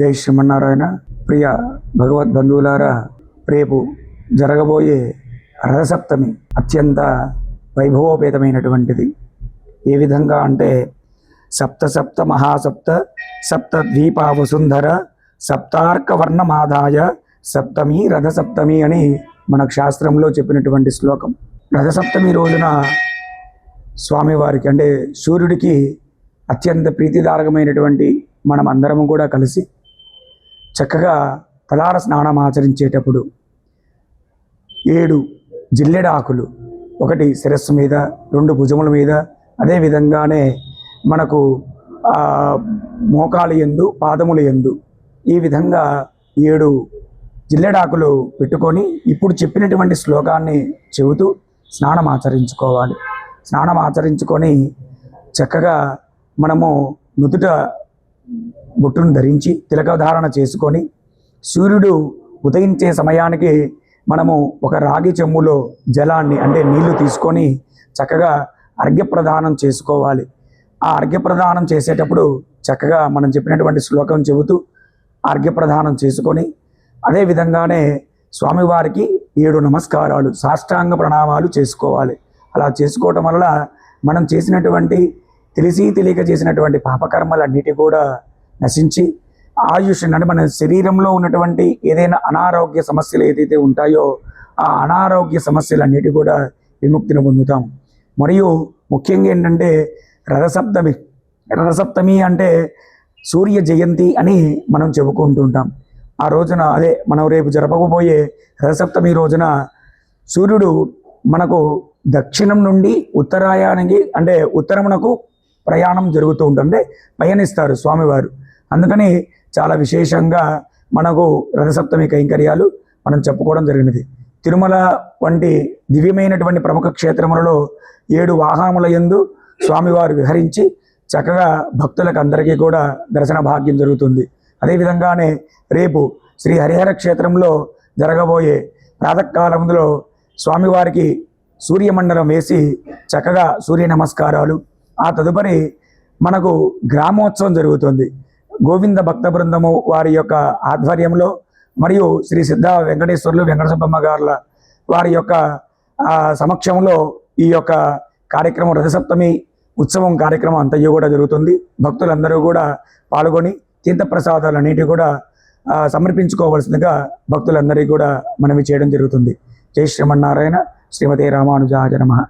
జై శ్రీమన్నారాయణ. ప్రియ భగవద్బంధువులారా, రేపు జరగబోయే రథసప్తమి అత్యంత వైభవోపేతమైనటువంటిది. ఏ విధంగా అంటే సప్త సప్త మహాసప్త సప్త ద్వీప వసుంధర సప్తార్క వర్ణమాదాయ సప్తమి రథసప్తమి అని మనకు శాస్త్రంలో చెప్పినటువంటి శ్లోకం. రథసప్తమి రోజున స్వామివారికి అంటే సూర్యుడికి అత్యంత ప్రీతిదారకమైనటువంటి మనం అందరము కూడా కలిసి చక్కగా తలార స్నానం ఆచరించేటప్పుడు 7 జిల్లెడాకులు, ఒకటి శిరస్సు మీద, 2 భుజముల మీద, అదేవిధంగానే మనకు మోకాలు యందు, పాదముల యందు ఈ విధంగా 7 జిల్లెడాకులు పెట్టుకొని ఇప్పుడు చెప్పినటువంటి శ్లోకాన్ని చెబుతూ స్నానం ఆచరించుకోవాలి. స్నానం ఆచరించుకొని చక్కగా మనము నుదుట బొట్టును ధరించి తిలకధారణ చేసుకొని సూర్యుడు ఉదయించే సమయానికి మనము ఒక రాగి చెమ్ములో జలాన్ని అంటే నీళ్లు తీసుకొని చక్కగా అర్ఘ్యప్రదానం చేసుకోవాలి. ఆ అర్ఘ్యప్రదానం చేసేటప్పుడు చక్కగా మనం చెప్పినటువంటి శ్లోకం చెబుతూ అర్ఘ్యప్రదానం చేసుకొని అదేవిధంగానే స్వామివారికి 7 నమస్కారాలు, సాష్టాంగ ప్రణామాలు చేసుకోవాలి. అలా చేసుకోవటం వల్ల మనం చేసినటువంటి తెలియక చేసినటువంటి పాపకర్మలన్నిటి కూడా నశించి ఆయుష్ అంటే మన శరీరంలో ఉన్నటువంటి ఏదైనా అనారోగ్య సమస్యలు ఏదైతే ఉంటాయో ఆ అనారోగ్య సమస్యలన్నిటి కూడా విముక్తిని పొందుతాం. మరియు ముఖ్యంగా ఏంటంటే రథసప్తమి అంటే సూర్య జయంతి అని మనం చెప్పుకుంటుంటాం. ఆ రోజున అదే మనం రేపు జరపకపోయే రథసప్తమి రోజున సూర్యుడు మనకు దక్షిణం నుండి ఉత్తరాయానికి అంటే ఉత్తరమునకు ప్రయాణం జరుగుతూ ఉంటుంది, పయనిస్తారు స్వామివారు. అందుకని చాలా విశేషంగా మనకు రథసప్తమి కైంకర్యాలు మనం చెప్పుకోవడం జరిగినది. తిరుమల వంటి దివ్యమైనటువంటి ప్రముఖ క్షేత్రములలో 7 వాహనముల యందు స్వామివారు విహరించి చక్కగా భక్తులకు అందరికీ కూడా దర్శన భాగ్యం జరుగుతుంది. అదేవిధంగానే రేపు శ్రీ హరిహర క్షేత్రంలో జరగబోయే ప్రాతకాలంలో స్వామివారికి సూర్యమండలం వేసి చక్కగా సూర్య నమస్కారాలు, ఆ తదుపరి మనకు గ్రామోత్సవం జరుగుతుంది. గోవింద భక్త బృందము వారి యొక్క ఆధ్వర్యంలో మరియు శ్రీ సిద్ధ వెంకటేశ్వర్లు వెంకటసుబ్బమ్మ గారుల వారి యొక్క సమక్షంలో ఈ యొక్క కార్యక్రమం రథసప్తమి ఉత్సవం కార్యక్రమం అంతయు కూడా జరుగుతుంది. భక్తులందరూ కూడా పాల్గొని తీర్థప్రసాదాలన్నిటి కూడా సమర్పించుకోవాల్సిందిగా భక్తులందరికీ కూడా మనవి చేయడం జరుగుతుంది. జై శ్రీమన్నారాయణ. శ్రీమతే రామానుజాయ నమః.